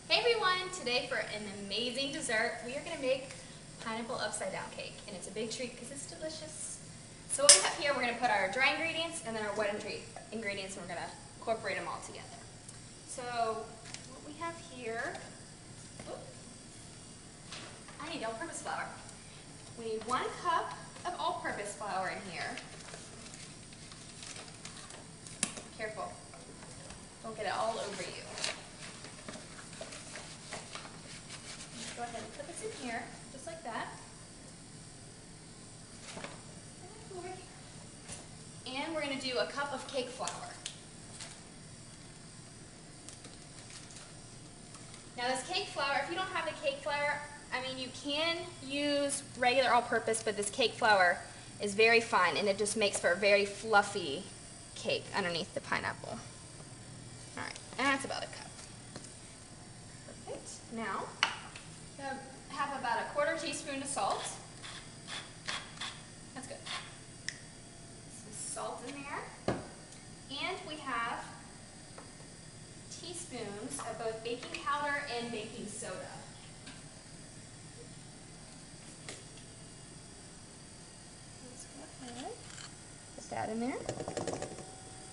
Hey everyone! Today for an amazing dessert, we are going to make pineapple upside down cake. And it's a big treat because it's delicious. So what we have here, we're going to put our dry ingredients and then our wet ingredients, and we're going to incorporate them all together. So what we have here, I need all-purpose flour. We need 1 cup of all-purpose flour in here. Careful, don't get it all over you. Go ahead and put this in here, just like that. And we're going to do a cup of cake flour. Now this cake flour, if you don't have the cake flour, I mean you can use regular all-purpose, but this cake flour is very fine and it just makes for a very fluffy cake underneath the pineapple. Alright, and that's about a cup. Perfect. Now, have about a 1/4 teaspoon of salt. That's good. Some salt in there. And we have teaspoons of both baking powder and baking soda. Let's go ahead. Put that in there.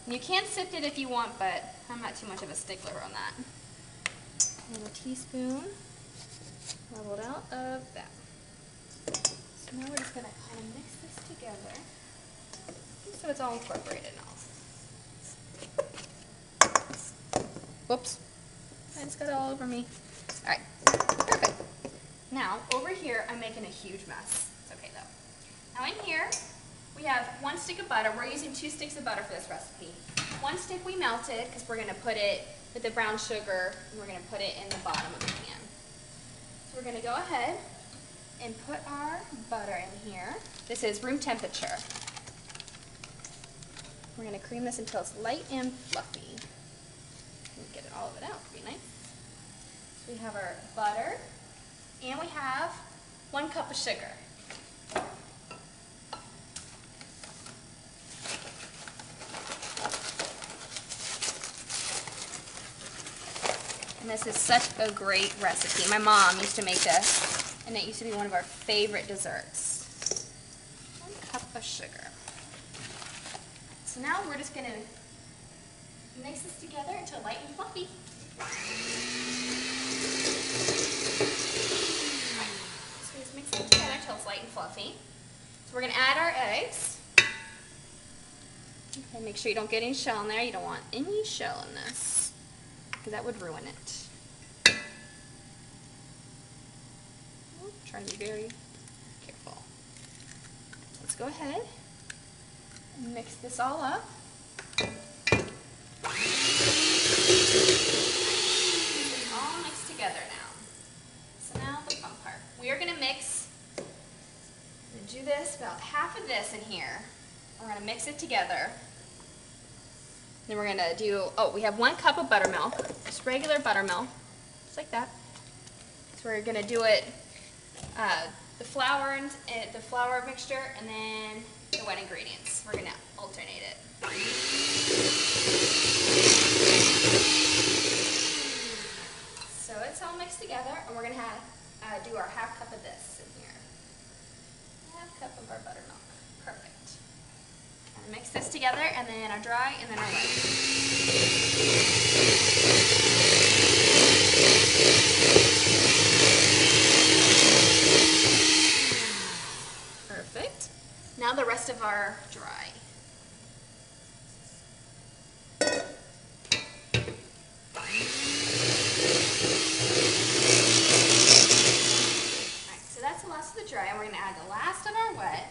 And you can sift it if you want, but I'm not too much of a stickler on that. And a teaspoon leveled out of that. So now we're just going to kind of mix this together so it's all incorporated now. Whoops. I just got it all over me. Alright, perfect. Now, over here, I'm making a huge mess. It's okay though. Now in here, we have 1 stick of butter. We're using 2 sticks of butter for this recipe. 1 stick we melted because we're going to put it with the brown sugar and we're going to put it in the bottom of the pan. We're going to go ahead and put our butter in here. This is room temperature. We're going to cream this until it's light and fluffy. Get all of it out, pretty nice. So we have our butter, and we have 1 cup of sugar. And this is such a great recipe. My mom used to make this, and it used to be one of our favorite desserts. 1 cup of sugar. So now we're just going to mix this together until light and fluffy. Right. So just mix it together until it's light and fluffy. So we're going to add our eggs. Okay, make sure you don't get any shell in there. You don't want any shell in this, because that would ruin it. Try to be very careful. Let's go ahead and mix this all up. It's all mixed together now. So now the fun part. We are going to mix, I'm going to do this, about half of this in here. We're going to mix it together. Then we're going to do, we have 1 cup of buttermilk, just regular buttermilk, just like that. So we're going to do it, the flour mixture, and then the wet ingredients. We're going to alternate it. So it's all mixed together, and we're going to do our half cup of this in here. Half cup of our buttermilk. Perfect. Mix this together, and then our dry, and then our wet. Perfect. Now the rest of our dry. Alright, so that's the last of the dry, and we're going to add the last of our wet.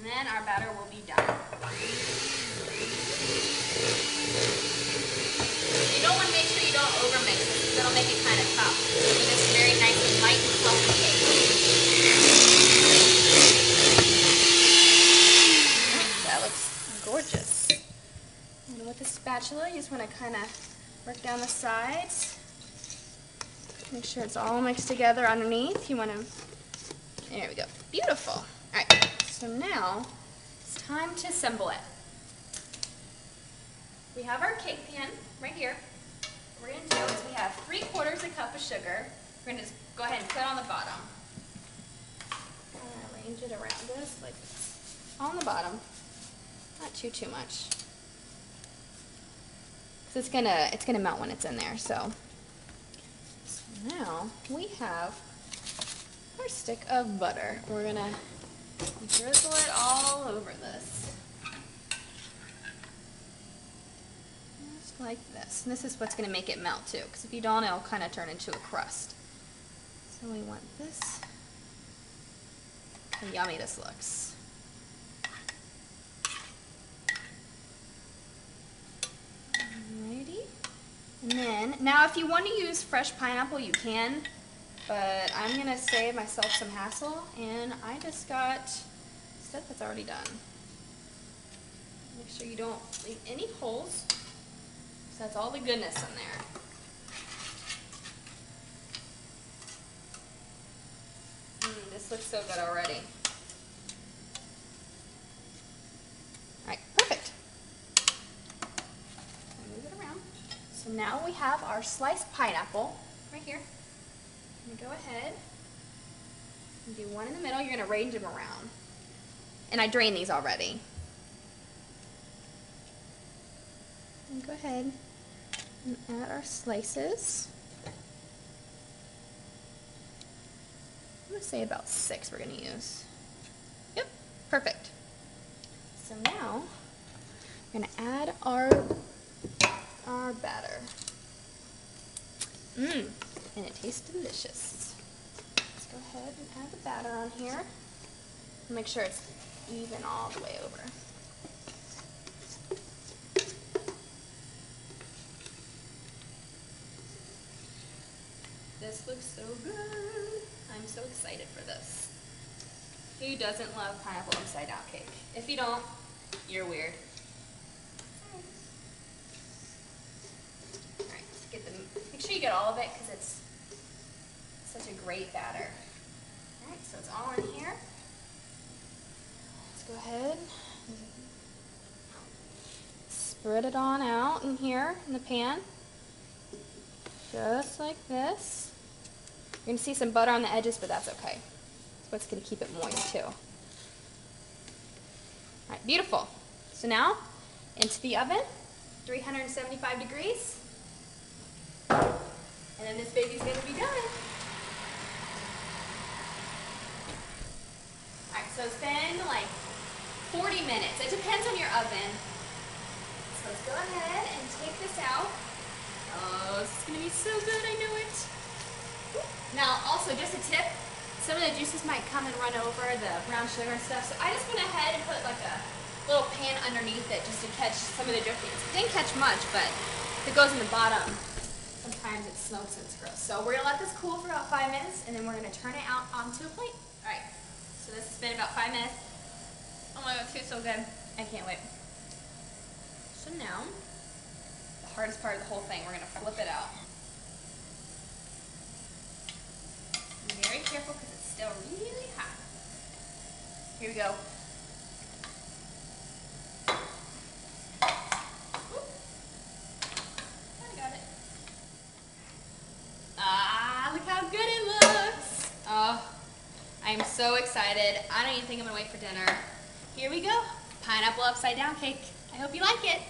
And then our batter will be done. You don't want to make sure you don't overmix it, because that'll make it kind of tough. And it's very nice and light and fluffy cake. That looks gorgeous. And with the spatula, you just want to kind of work down the sides. Make sure it's all mixed together underneath. You want to, there we go. Beautiful. Alright. So now, it's time to assemble it. We have our cake pan right here. on the bottom. I'm gonna arrange it around this like this. On the bottom. Not too much. Because it's gonna melt when it's in there, so now we have our stick of butter. We're gonna drizzle it all over this. Just like this. And this is what's gonna make it melt too, because if you don't, it'll kind of turn into a crust. So we want this. How yummy this looks. Alrighty. And then, now if you want to use fresh pineapple, you can, but I'm going to save myself some hassle, and I just got stuff that's already done. Make sure you don't leave any holes, because that's all the goodness in there. This looks so good already. Alright, perfect. Move it around. So now we have our sliced pineapple right here. I'm going to go ahead and do one in the middle. You're going to arrange them around. And I drained these already. And go ahead and add our slices. I'm going to say about 6 we're going to use. Yep, perfect. So now we're going to add our batter. And it tastes delicious. Let's go ahead and add the batter on here. Make sure it's even all the way over. This looks so good. I'm so excited for this. Who doesn't love pineapple upside down cake? If you don't, you're weird. Alright, make sure you get all of it because it's such a great batter. Alright, so it's all in here. Let's go ahead and spread it on out in here in the pan. Just like this. You're going to see some butter on the edges, but that's okay. That's what's going to keep it moist too. Alright, beautiful. So now, into the oven, 375 degrees. And then this baby's going to be done. Alright, so it's been like 40 minutes. It depends on your oven. So let's go ahead and take this out. Oh, this is going to be so good, I know it. Now, also, just a tip, some of the juices might come and run over the brown sugar and stuff, so I just went ahead and put like a little pan underneath it just to catch some of the drippings. It didn't catch much, but if it goes in the bottom, sometimes it smokes and it's gross. So we're going to let this cool for about 5 minutes, and then we're going to turn it out onto a plate. Alright, so this has been about 5 minutes. Oh my god, it tastes so good. I can't wait. So now, the hardest part of the whole thing, we're going to flip it out. Be very careful because it's still really hot. Here we go. Oop. I got it. Ah, look how good it looks. Oh, I'm so excited. I don't even think I'm going to wait for dinner. Here we go. Pineapple upside down cake. I hope you like it.